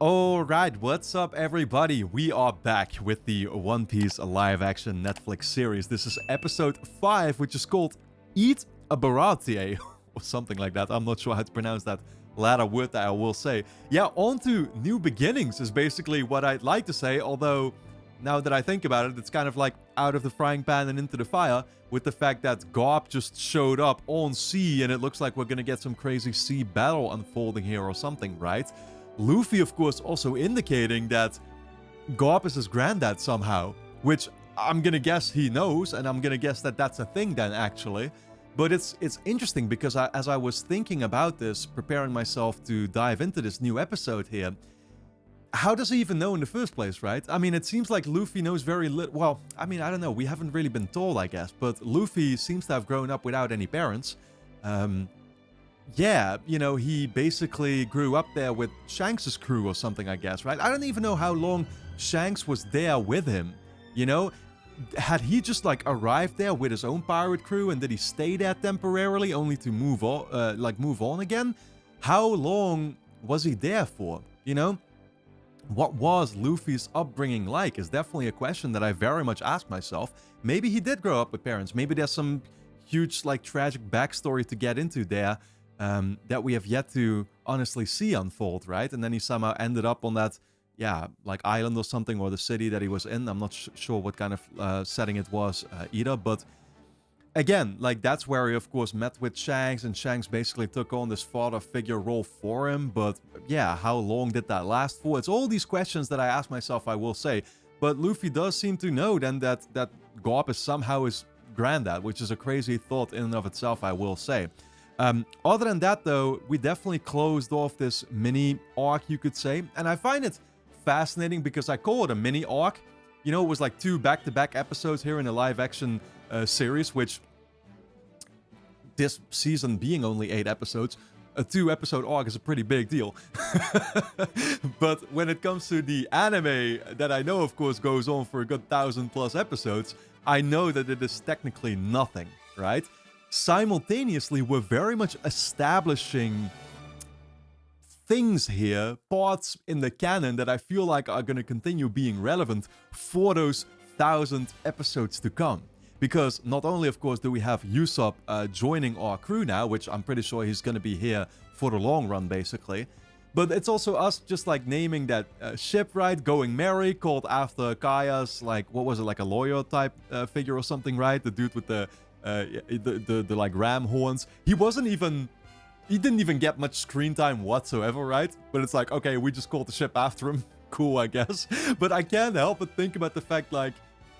Alright, what's up everybody? We are back with the One Piece live-action Netflix series. This is episode 5, which is called Eat a Baratie, or something like that. I'm not sure how to pronounce that latter word that I will say. Yeah, on to new beginnings is basically what I'd like to say, although now that I think about it, it's kind of like out of the frying pan and into the fire, with the fact that Garp just showed up on sea, and it looks like we're gonna get some crazy sea battle unfolding here or something, right? Luffy, of course, also indicating that Garp is his granddad somehow, which I'm gonna guess he knows, and I'm gonna guess that that's a thing then, actually. But it's interesting because as I was thinking about this, preparing myself to dive into this new episode here, how does he even know in the first place, right? I mean, it seems like Luffy knows very little. Well, I mean, I don't know. We haven't really been told, I guess. But Luffy seems to have grown up without any parents. Yeah, you know, he basically grew up there with Shanks' crew or something, I guess, right? I don't even know how long Shanks was there with him, you know? Had he just, like, arrived there with his own pirate crew, and did he stay there temporarily only to move on again? How long was he there for, you know? What was Luffy's upbringing like is definitely a question that I very much ask myself. Maybe he did grow up with parents. Maybe there's some huge, like, tragic backstory to get into there. That we have yet to honestly see unfold, right? And then he somehow ended up on that, yeah, like island or something, or the city that he was in. I'm not sure what kind of setting it was either, but again, like that's where he of course met with Shanks, and Shanks basically took on this father figure role for him. But yeah, how long did that last for? It's all these questions that I ask myself, I will say. But Luffy does seem to know then that Garp is somehow his granddad, which is a crazy thought in and of itself, I will say. Other than that, though, we definitely closed off this mini arc, you could say. And I find it fascinating because I call it a mini arc. You know, it was like 2 back-to-back episodes here in a live-action series, which this season being only 8 episodes, a 2-episode arc is a pretty big deal. But when it comes to the anime that I know, of course, goes on for a good 1,000+ episodes, I know that it is technically nothing, right? Simultaneously, we're very much establishing things here, parts in the canon that I feel like are going to continue being relevant for those 1,000 episodes to come. Because not only, of course, do we have Usopp joining our crew now, which I'm pretty sure he's going to be here for the long run, basically. But it's also us just like naming that ship, right? Going Merry, called after Kaya's, like, what was it, like a lawyer type figure or something, right? The dude with the like ram horns. He didn't even get much screen time whatsoever, right? But it's like, okay, we just called the ship after him. Cool, I guess. But I can't help but think about the fact, like,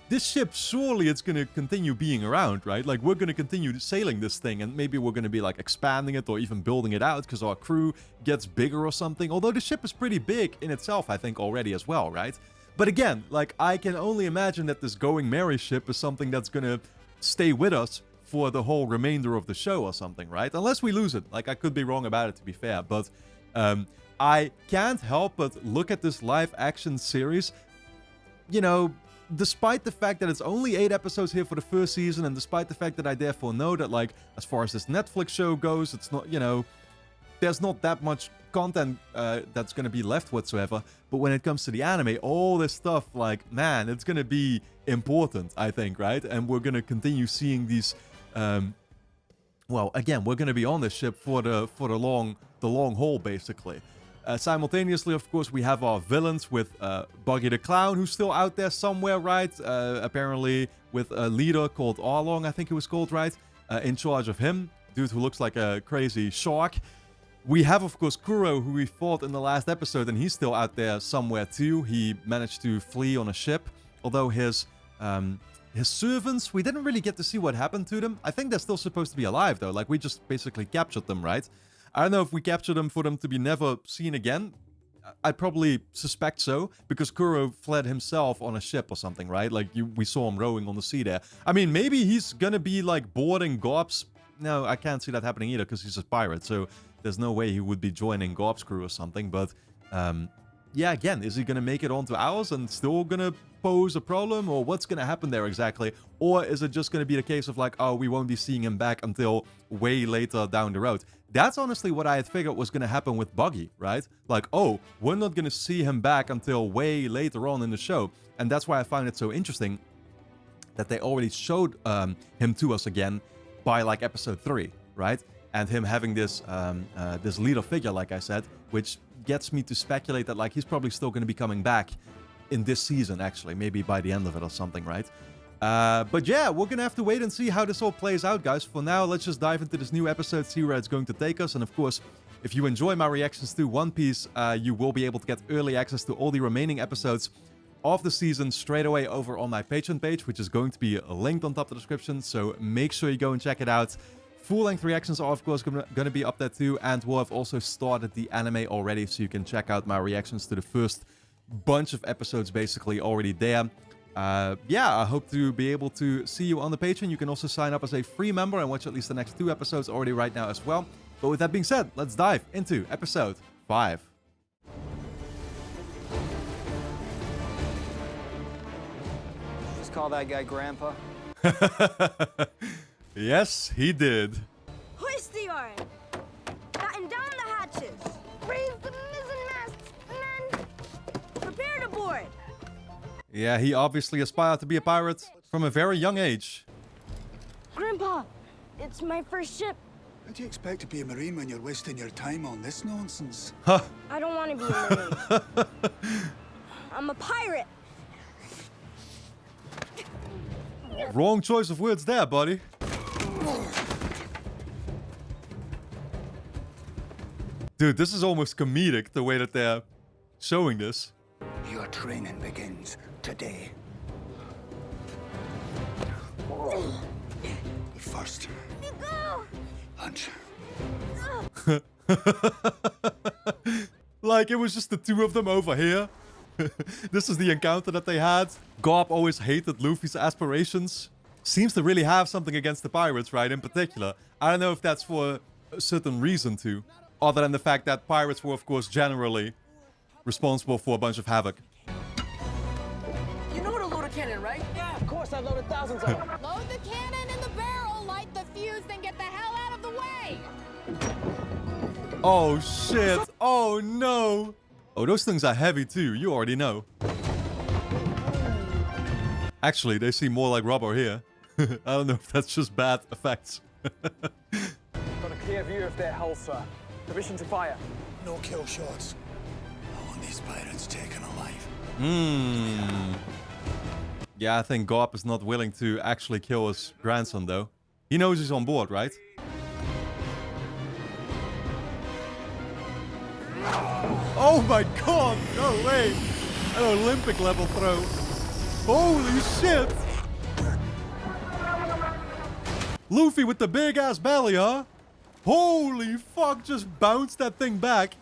this ship, surely it's going to continue being around, right? Like, we're going to continue sailing this thing, and maybe we're going to be, like, expanding it or even building it out because our crew gets bigger or something. Although the ship is pretty big in itself, I think, already as well, right? But again, like, I can only imagine that this Going Merry ship is something that's going to stay with us for the whole remainder of the show or something, right? Unless we lose it. Like, I could be wrong about it, to be fair. But I can't help but look at this live-action series, you know, despite the fact that it's only 8 episodes here for the first season, and despite the fact that I therefore know that, like, as far as this Netflix show goes, it's not, you know, there's not that much content that's going to be left whatsoever. But when it comes to the anime, all this stuff, like, man, it's going to be important, I think, right? And we're going to continue seeing these, well, again, we're going to be on this ship for the long haul, basically. Simultaneously, of course, we have our villains with Buggy the Clown, who's still out there somewhere, right? Apparently with a leader called Arlong, I think he was called, right? In charge of him. Dude who looks like a crazy shark. We have, of course, Kuro, who we fought in the last episode, and he's still out there somewhere too. He managed to flee on a ship, although his servants, we didn't really get to see what happened to them. I think they're still supposed to be alive, though. Like, we just basically captured them, right? I don't know if we captured them for them to be never seen again. I'd probably suspect so, because Kuro fled himself on a ship or something, right? Like, we saw him rowing on the sea there. I mean, maybe he's gonna be, like, boarding Garp's... No, I can't see that happening either, because he's a pirate, so there's no way he would be joining Garp's crew or something. But, yeah, again, is he gonna make it onto ours and still gonna pose a problem, or what's going to happen there exactly? Or is it just going to be the case of like, oh, we won't be seeing him back until way later down the road? That's honestly what I had figured was going to happen with Buggy, right? Like, oh, we're not going to see him back until way later on in the show. And that's why I find it so interesting that they already showed him to us again by like episode 3, right? And him having this this leader figure, like I said, which gets me to speculate that like he's probably still going to be coming back in this season, actually, maybe by the end of it or something, right? But yeah, we're gonna have to wait and see how this all plays out, guys. For now, let's just dive into this new episode, see where it's going to take us. And of course, if you enjoy my reactions to One Piece, you will be able to get early access to all the remaining episodes of the season straight away over on my Patreon page, which is going to be linked on top of the description. So make sure you go and check it out. Full-length reactions are, of course, going to be up there too. And we'll have also started the anime already, so you can check out my reactions to the first bunch of episodes basically already there. Yeah, I hope to be able to see you on the Patreon. You can also sign up as a free member and watch at least the next 2 episodes already right now as well. But with that being said, let's dive into episode 5. Just call that guy Grandpa. Yes, he did. Hoist the yarn! Batten down the hatches! Raise the mizzen masts, men! Prepare to board! Yeah, he obviously aspired to be a pirate from a very young age. Grandpa, it's my first ship. How do you expect to be a Marine when you're wasting your time on this nonsense? Huh. I don't want to be a Marine. I'm a pirate. Wrong choice of words there, buddy. Dude, this is almost comedic, the way that they're showing this. Your training begins today. But first, Go! lunch. Like, it was just the 2 of them over here. This is the encounter that they had. Garp always hated Luffy's aspirations. Seems to really have something against the pirates, right, in particular. I don't know if that's for a certain reason, too. Other than the fact that pirates were, of course, generally responsible for a bunch of havoc. You know what to load a cannon, right? Yeah, of course. I've loaded thousands of them. Load the cannon in the barrel, light the fuse, then get the hell out of the way! Oh, shit. Oh, no. Oh, those things are heavy, too. You already know. Actually, they seem more like rubber here. I don't know if that's just bad effects. Got a clear view of their hull, sir. Permission to fire. No kill shots. I want these pirates taken alive. Yeah, I think Garp is not willing to actually kill his grandson, though. He knows he's on board, right? Oh my god! No way! An Olympic level throw. Holy shit! Luffy with the big ass belly, huh? Holy fuck, just bounced that thing back.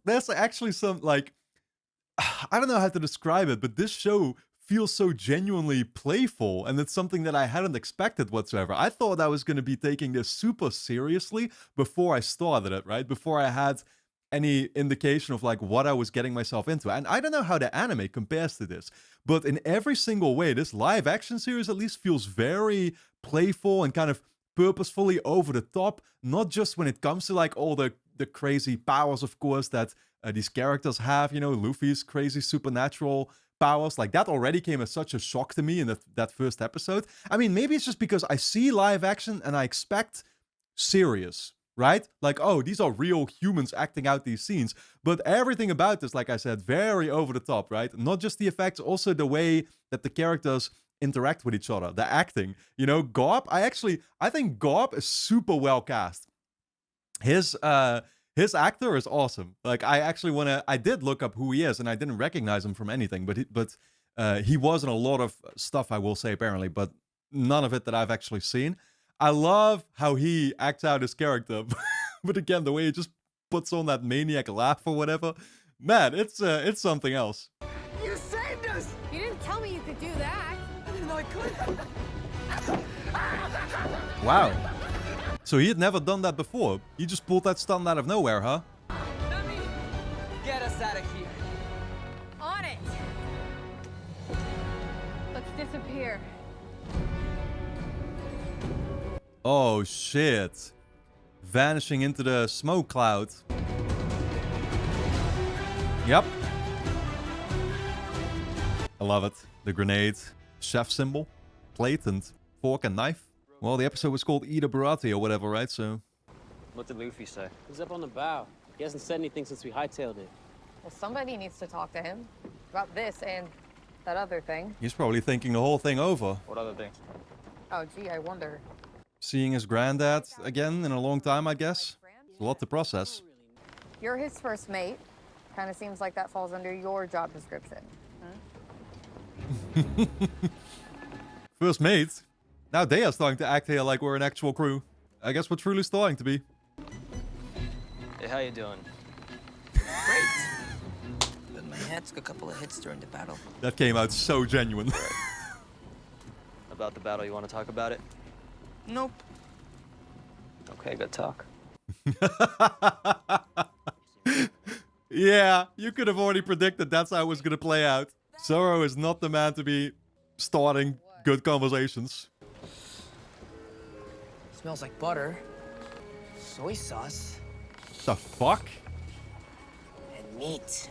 There's actually some, like, I don't know how to describe it, but this show feels so genuinely playful, and it's something that I hadn't expected whatsoever. I thought I was going to be taking this super seriously before I started it, right? Before I had any indication of like what I was getting myself into. And I don't know how the anime compares to this, but in every single way, this live action series at least feels very playful and kind of purposefully over the top, not just when it comes to like all the crazy powers, of course, that these characters have, you know, Luffy's crazy supernatural powers. Like, that already came as such a shock to me in that first episode. I mean, maybe it's just because I see live action and I expect serious, right? Like, oh, these are real humans acting out these scenes. But everything about this, like I said, very over the top, right? Not just the effects, also the way that the characters interact with each other, the acting. You know, Garp, I think Garp is super well cast. His actor is awesome. Like, I did look up who he is, and I didn't recognize him from anything, but he was in a lot of stuff, I will say, apparently, but none of it that I've actually seen. I love how he acts out his character, but again, the way he just puts on that maniac laugh or whatever, man, it's something else. You saved us! You didn't tell me you could do that. I didn't know I could. Wow. So he had never done that before. He just pulled that stunt out of nowhere, huh? Let me get us out of here. On it. Let's disappear. Oh, shit. Vanishing into the smoke cloud. Yep. I love it. The grenade. Chef symbol. Plate and fork and knife. Well, the episode was called Eat a Baratie or whatever, right? So. What did Luffy say? He's up on the bow. He hasn't said anything since we hightailed it. Well, somebody needs to talk to him about this and that other thing. He's probably thinking the whole thing over. What other thing? Oh, gee, I wonder. Seeing his granddad again in a long time, I guess. It's a lot to process. You're his first mate. Kind of seems like that falls under your job description. First mate? Now they are starting to act here like we're an actual crew. I guess we're truly starting to be. Hey, how you doing? Great. But my head took a couple of hits during the battle. That came out so genuine. About the battle, you want to talk about it? Nope. Okay, good talk. Yeah, you could have already predicted that's how it was gonna play out. Zoro is not the man to be starting good conversations. Smells like butter, soy sauce, The fuck? and meat.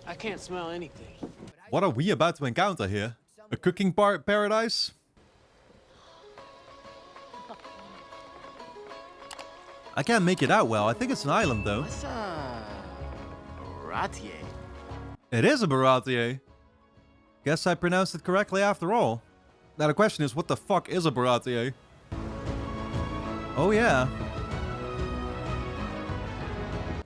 I can't smell anything. What are we about to encounter here? A cooking paradise? I can't make it out well. I think it's an island though. What's Baratie? It is a Baratie. Guess I pronounced it correctly after all. Now the question is, what the fuck is a Baratie? Oh yeah.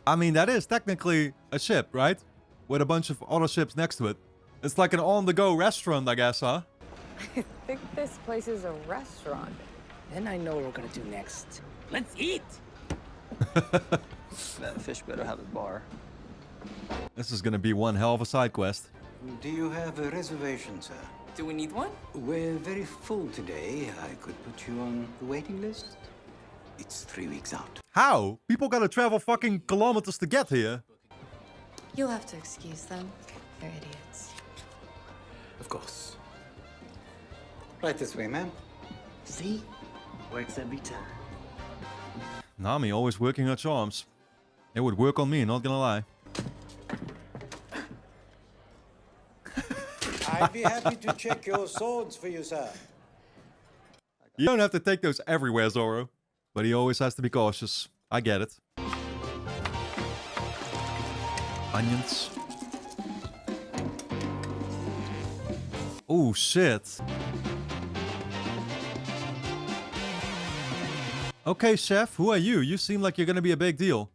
I mean, that is technically a ship, right? With a bunch of other ships next to it. It's like an on-the-go restaurant, I guess, huh? I think this place is a restaurant. Then I know what we're gonna do next. Let's eat! That fish better have a bar. This is gonna be one hell of a side quest. Do you have a reservation, sir? Do we need one? We're very full today. I could put you on the waiting list. It's 3 weeks out. How? People gotta travel fucking kilometers to get here. You'll have to excuse them. They're idiots. Of course. Right this way, ma'am. See? Works every time. Nami always working her charms. It would work on me, not gonna lie. I'd be happy to check your swords for you, sir. You don't have to take those everywhere, Zoro. But he always has to be cautious. I get it. Onions. Oh, shit. Okay, chef, who are you? You seem like you're gonna be a big deal.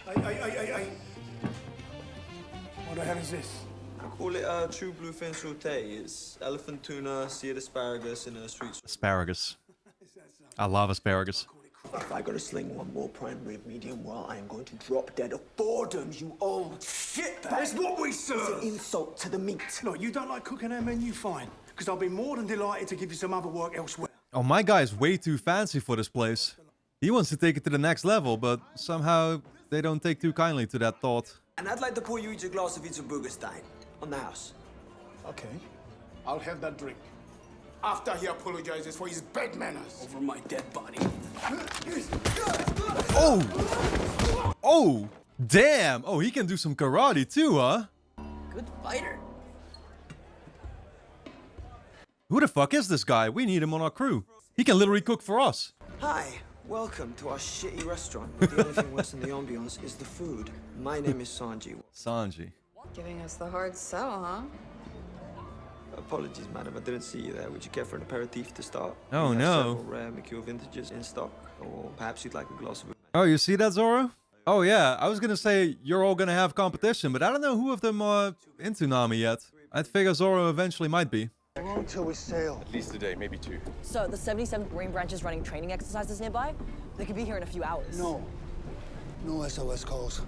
Hey. What the hell is this? I call it true bluefin sauté. It's elephant tuna, seared asparagus, in a sweet sauce. Asparagus. I love asparagus. If I gotta sling one more prime rib medium well, I am going to drop dead of boredom, you old shit! That's what we serve! It's an insult to the meat. Look, you don't like cooking our menu, fine. Because I'll be more than delighted to give you some other work elsewhere. Oh, my guy's way too fancy for this place. He wants to take it to the next level, but somehow they don't take too kindly to that thought. And I'd like to pour you each a glass of Burgerstein on the house. Okay. I'll have that drink. After he apologizes for his bad manners. Over my dead body. Oh! Oh! Damn! Oh, he can do some karate too, huh? Good fighter. Who the fuck is this guy? We need him on our crew. He can literally cook for us. Hi, welcome to our shitty restaurant. But the only thing worse than the ambiance is the food. My name is Sanji. Sanji. Giving us the hard sell, huh? Apologies, madam. I didn't see you there. Would you care for an aperitif to start? Oh, We have no. several rare Mikio vintages in stock. Or perhaps you'd like a glass of... Oh, you see that, Zoro? Oh, yeah. I was gonna say you're all gonna have competition, but I don't know who of them are into Nami yet. I'd figure Zoro eventually might be. How long till we sail? At least a day, maybe 2. So, the 77th Marine Branch is running training exercises nearby? They could be here in a few hours. No. No SOS calls.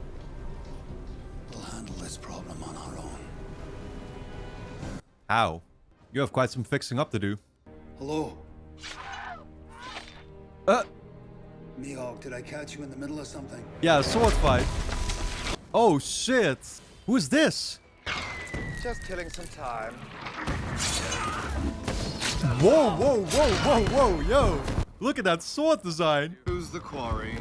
We'll handle this problem on our own. How? You have quite some fixing up to do. Hello. Mihawk, did I catch you in the middle of something? Yeah, a sword fight. Oh shit! Who is this? Just killing some time. Whoa, whoa, whoa, whoa, whoa, yo! Look at that sword design. Who's the quarry?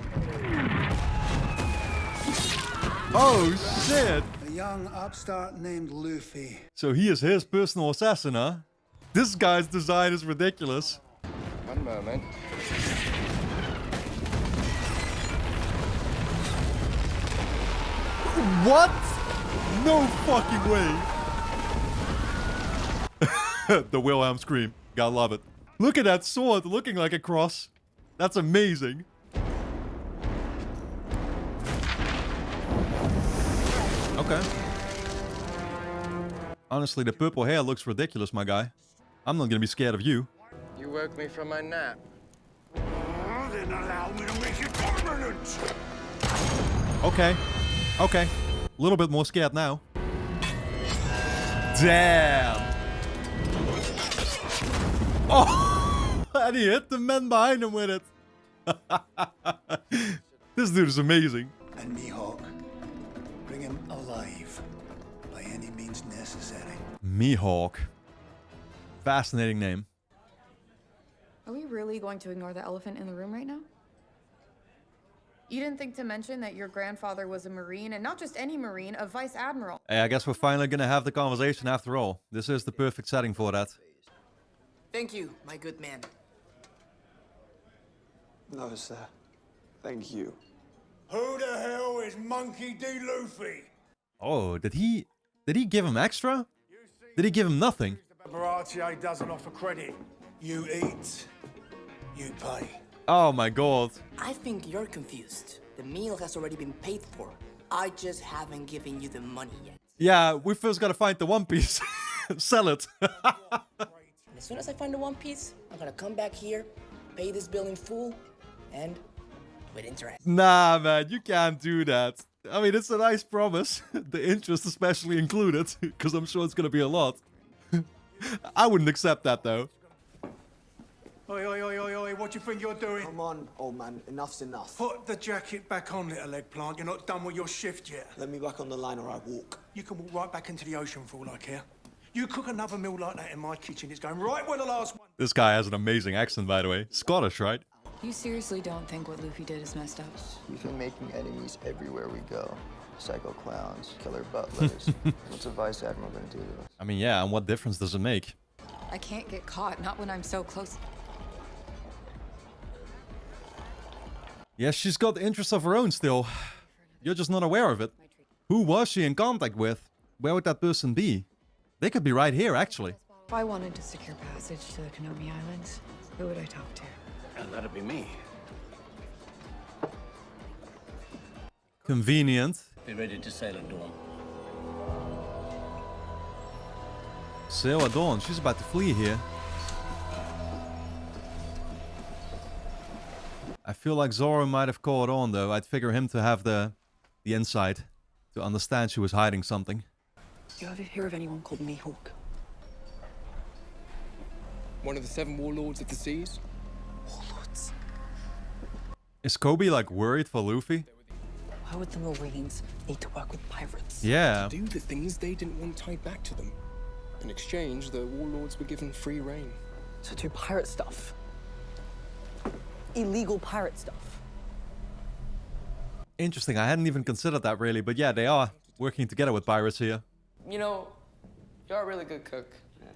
Oh shit! A young upstart named Luffy. So he is his personal assassin, huh? This guy's design is ridiculous. One moment. What? No fucking way. The Wilhelm scream. Gotta love it. Look at that sword looking like a cross. That's amazing. Okay. Honestly, the purple hair looks ridiculous, my guy. I'm not gonna be scared of you. You woke me from my nap. Then allow me to make it permanent. Okay. Okay. A little bit more scared now. Damn. Oh! And he hit the men behind him with it. This dude is amazing. And Mihawk. Bring him alive. By any means necessary. Mihawk. Fascinating name. Are we really going to ignore the elephant in the room right now? You didn't think to mention that your grandfather was a Marine, and not just any Marine, a Vice Admiral. Hey, I guess we're finally gonna have the conversation after all. This is the perfect setting for that. Thank you, my good man. No, sir. Thank you. Who the hell is Monkey D. Luffy? Oh, did he give him extra? Did he give him nothing? Baratie doesn't offer credit. You eat, you pay. Oh my god. I think you're confused. The meal has already been paid for. I just haven't given you the money yet. Yeah, we first gotta find the One Piece. Sell it. As soon as I find the One Piece, I'm gonna come back here, pay this bill in full, and with interest. Nah, man, you can't do that. I mean, it's a nice promise. The interest especially included, because I'm sure it's gonna be a lot. I wouldn't accept that, though. Oi, oi, oi, oi, oi, what do you think you're doing? Come on, old man. Enough's enough. Put the jacket back on, little eggplant. You're not done with your shift yet. Let me back on the line or I walk. You can walk right back into the ocean for all I care. You cook another meal like that in my kitchen, it's going right where the last one. This guy has an amazing accent, by the way. Scottish, right? You seriously don't think what Luffy did is messed up? We've been making enemies everywhere we go. Psycho clowns, killer butlers. What's a Vice Admiral gonna do to us? I mean, yeah, and what difference does it make? I can't get caught, not when I'm so close. Yeah, she's got interests of her own still. You're just not aware of it. Who was she in contact with? Where would that person be? They could be right here, actually. If I wanted to secure passage to the Konomi Islands, who would I talk to? That'd be me. Convenient. Be ready to sail at dawn. Sail at dawn. She's about to flee here. I feel like Zoro might have caught on, though. I'd figure him to have the insight to understand she was hiding something. You ever hear of anyone called Mihawk? One of the 7 warlords of the seas? Warlords? Is Kobe, like, worried for Luffy? Why would the Marines need to work with pirates? Yeah. To do the things they didn't want tied back to them. In exchange, the warlords were given free reign. So do pirate stuff. Illegal pirate stuff. Interesting. I hadn't even considered that, really. But yeah, they are working together with pirates here. You know, you're a really good cook. Yeah.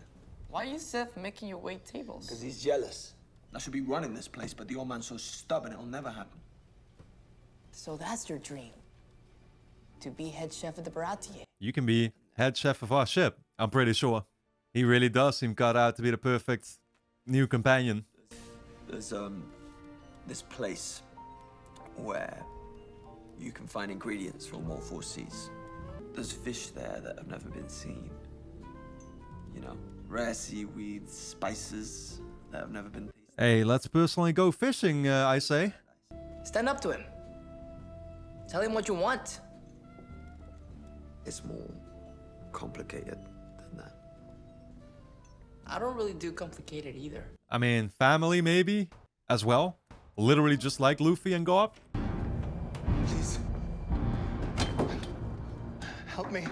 Why is Seth making you wait tables? Because he's jealous. I should be running this place, but the old man's so stubborn it'll never happen. So that's your dream? To be head chef at the Baratie? You can be head chef of our ship, I'm pretty sure. He really does seem cut out to be the perfect new companion. There's, this place where you can find ingredients from all 4 seas. There's fish there that have never been seen. You know, rare seaweeds, spices that have never been tasted. Hey, let's personally go fishing, I say. Stand up to him. Tell him what you want. It's more complicated than that. I don't really do complicated either. I mean, family maybe as well. Literally just like Luffy and Garp. Please. Help me.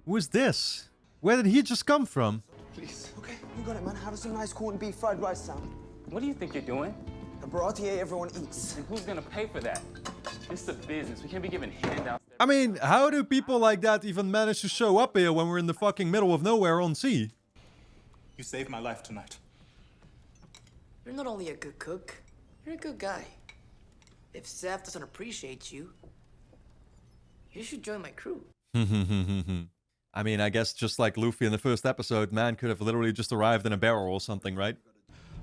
Who is this? Where did he just come from? Please. Okay, you got it, man. How does some nice corned beef fried rice sound? What do you think you're doing? A Baratie everyone eats. And who's gonna pay for that? This is a business. We can't be giving handouts. I mean, how do people like that even manage to show up here when we're in the fucking middle of nowhere on sea? You saved my life tonight. You're not only a good cook, you're a good guy. If Seth doesn't appreciate you, you should join my crew. I mean, I guess just like Luffy in the first episode, man could have literally just arrived in a barrel or something, right?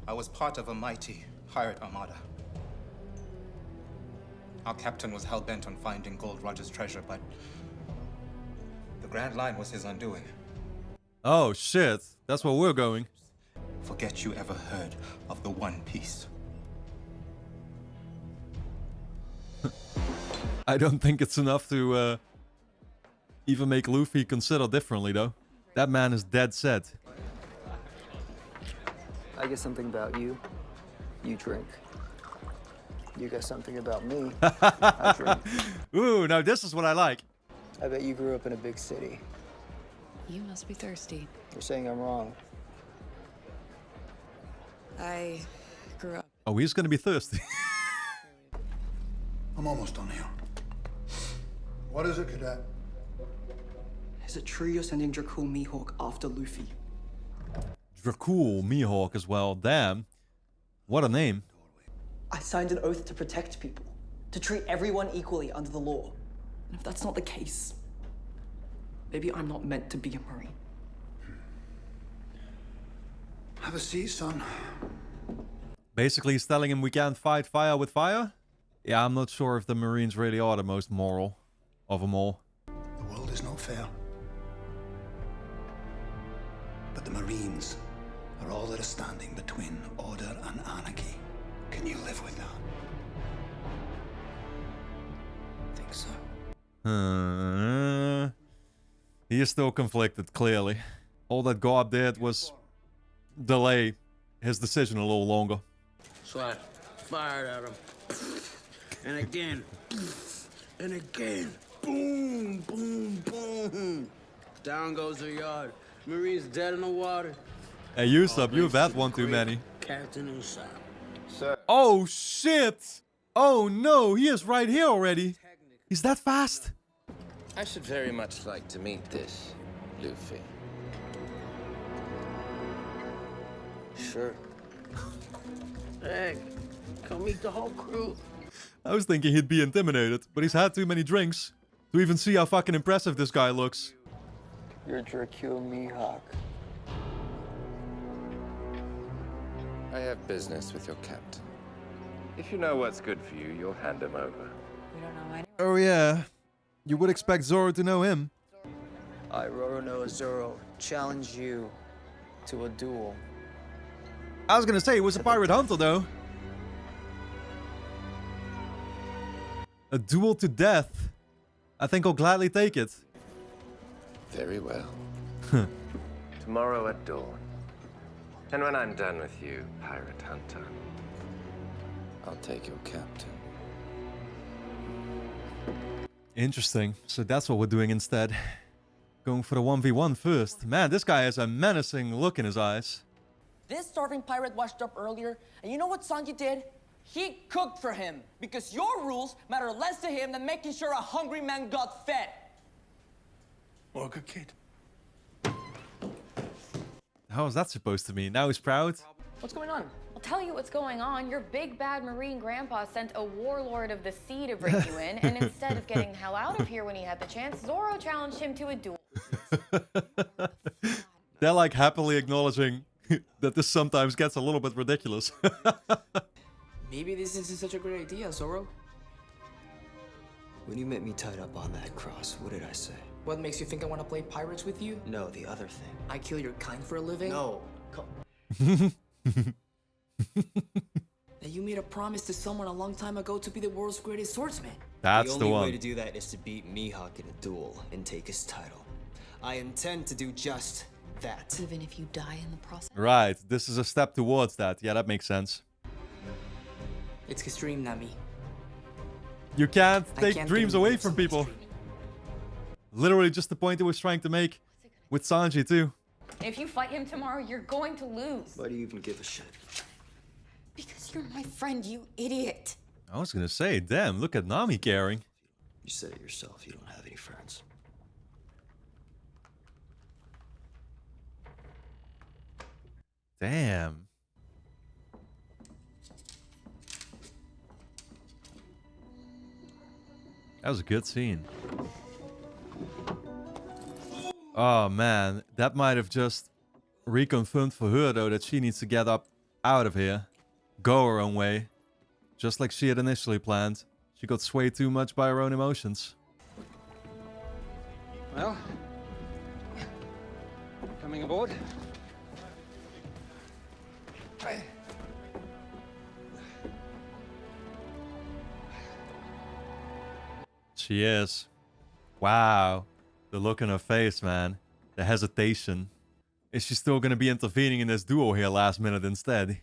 I was part of a mighty pirate armada. Our captain was hell-bent on finding Gold Roger's treasure, but the Grand Line was his undoing. Oh shit, that's where we're going. Forget you ever heard of the One Piece. I don't think it's enough to even make Luffy consider differently, though. That man is dead set. I get something about you. You drink. You got something about me. I drink. Ooh, now this is what I like. I bet you grew up in a big city. You must be thirsty. You're saying I'm wrong. I grew up. Oh, he's gonna be thirsty. I'm almost done here. What is it, Cadet? Is it true you're sending Dracul Mihawk after Luffy? Dracul Mihawk as well. Damn. What a name. I signed an oath to protect people, to treat everyone equally under the law. And if that's not the case, maybe I'm not meant to be a Marine. Have a seat, son. Basically, he's telling him we can't fight fire with fire? Yeah, I'm not sure if the Marines really are the most moral of them all. The world is not fair. But the Marines are all that are standing between order and anarchy. Can you live with that? I think so. He is still conflicted, clearly. All that Garp did was delay his decision a little longer. So I fired at him. And again. And again. Boom, boom, boom. Down goes the yard. Marines dead in the water. Hey, Usopp, you've had one too many. Captain inside. Sir. Oh, shit! Oh, no, he is right here already. He's that fast? I should very much like to meet this Luffy. Sure. Hey, come meet the whole crew. I was thinking he'd be intimidated, but he's had too many drinks to even see how fucking impressive this guy looks. You're Dracul Mihawk. I have business with your captain. If you know what's good for you, you'll hand him over. We don't know any. Oh yeah, you would expect Zoro to know him. I, Robinoyo Zoro, challenge you to a duel. I was gonna say he was a pirate hunter though. A duel to death. I think I'll gladly take it. Very well. Tomorrow at dawn. And when I'm done with you, pirate hunter, I'll take your captain. Interesting. So that's what we're doing instead. Going for the 1v1 first. Man, this guy has a menacing look in his eyes. This starving pirate washed up earlier, and you know what Sanji did? He cooked for him, because your rules matter less to him than making sure a hungry man got fed. Or a good kid. How is that supposed to mean? Now he's proud? What's going on? I'll tell you what's going on. Your big bad Marine grandpa sent a warlord of the sea to bring you in, and instead of getting the hell out of here when he had the chance, Zoro challenged him to a duel. They're like happily acknowledging that this sometimes gets a little bit ridiculous. Maybe this isn't such a great idea, Zoro. When you met me tied up on that cross, what did I say? What makes you think I want to play pirates with you? No, the other thing. I kill your kind for a living? No. That you made a promise to someone a long time ago to be the world's greatest swordsman. That's the the only one. way to do that is to beat Mihawk in a duel and take his title. I intend to do just that. Even if you die in the process. Right, this is a step towards that. Yeah, that makes sense. It's his dream, Nami. You can't I take can't dreams believe away it's from somebody's people. dream. Literally just the point he was trying to make with Sanji too. If you fight him tomorrow, you're going to lose. Why do you even give a shit? Because you're my friend, you idiot. I was gonna say, damn, look at Nami caring. You said it yourself, you don't have any friends. Damn. That was a good scene. Oh man, that might have just reconfirmed for her though that she needs to get up out of here. Go her own way. Just like she had initially planned. She got swayed too much by her own emotions. Well, coming aboard. She is. Wow. The look in her face, man. The hesitation. Is she still gonna be intervening in this duel here last minute instead?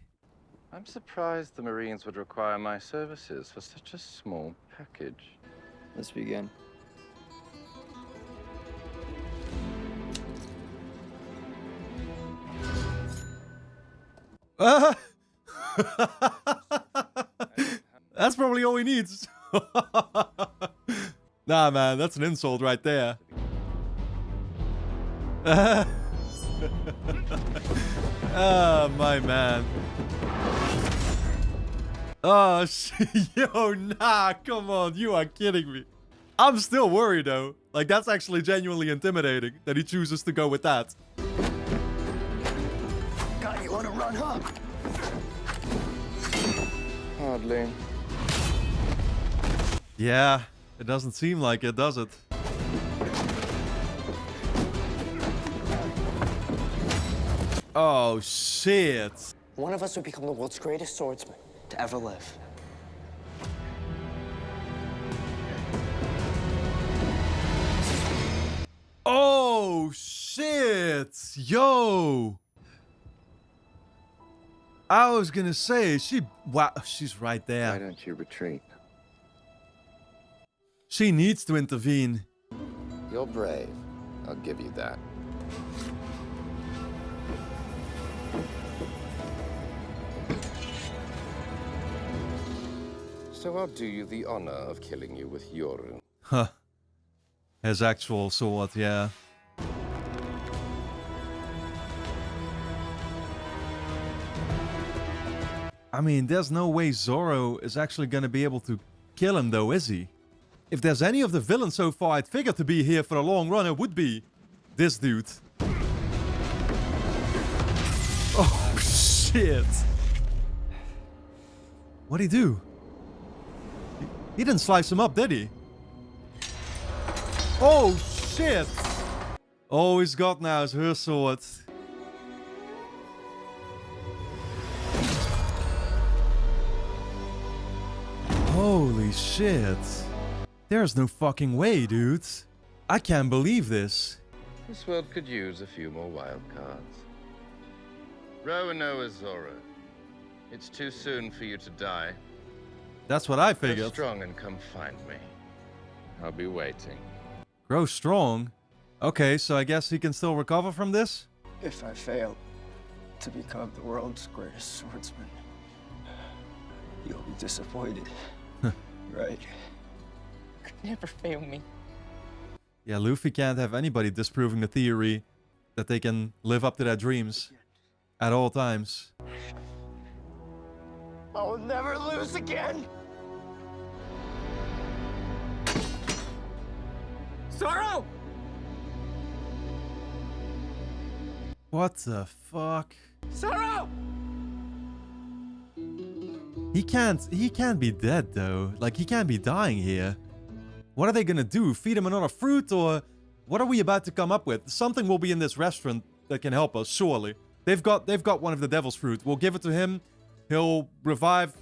I'm surprised the Marines would require my services for such a small package. Let's begin. That's probably all he needs. Nah, man, that's an insult right there. Oh, my man. Oh, yo, nah, come on. You are kidding me. I'm still worried, though. Like, that's actually genuinely intimidating that he chooses to go with that. God, you want to run, huh? Hardly. Yeah, it doesn't seem like it, does it? Oh, shit. One of us would become the world's greatest swordsman to ever live. Oh, shit. Yo. I was gonna say, wow, she's right there. Why don't you retreat? She needs to intervene. You're brave. I'll give you that. So I'll do you the honor of killing you with Yoru. Huh. His actual sword, yeah. I mean, there's no way Zoro is actually gonna be able to kill him though, is he? If there's any of the villains so far I'd figured to be here for the long run, it would be this dude. Oh, shit. What'd he do? He didn't slice him up, did he? Oh, shit. All he's got now is her sword. Holy shit. There's no fucking way, dude. I can't believe this. This world could use a few more wild cards. Robinoyo Zoro. It's too soon for you to die. That's what I Grow figured. strong and come find me. I'll be waiting. Grow strong? Okay, so I guess he can still recover from this? If I fail to become the world's greatest swordsman, you'll be disappointed, right? Could never fail me. Yeah, Luffy can't have anybody disproving the theory that they can live up to their dreams at all times. I will never lose again! Zoro! What the fuck? Zoro! He can't be dead though. Like, he can't be dying here. What are they gonna do? Feed him another fruit, or what are we about to come up with? Something will be in this restaurant that can help us, surely. They've got one of the devil's fruit. We'll give it to him. He'll revive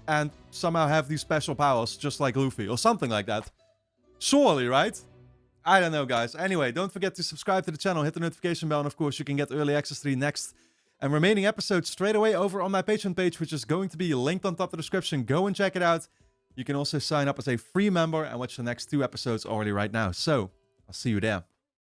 and somehow have these special powers, just like Luffy, or something like that. Surely, right? I don't know, guys. Anyway, don't forget to subscribe to the channel, hit the notification bell, and of course, you can get early access to the next and remaining episodes straight away over on my Patreon page, which is going to be linked on top of the description. Go and check it out. You can also sign up as a free member and watch the next 2 episodes already right now. So, I'll see you there.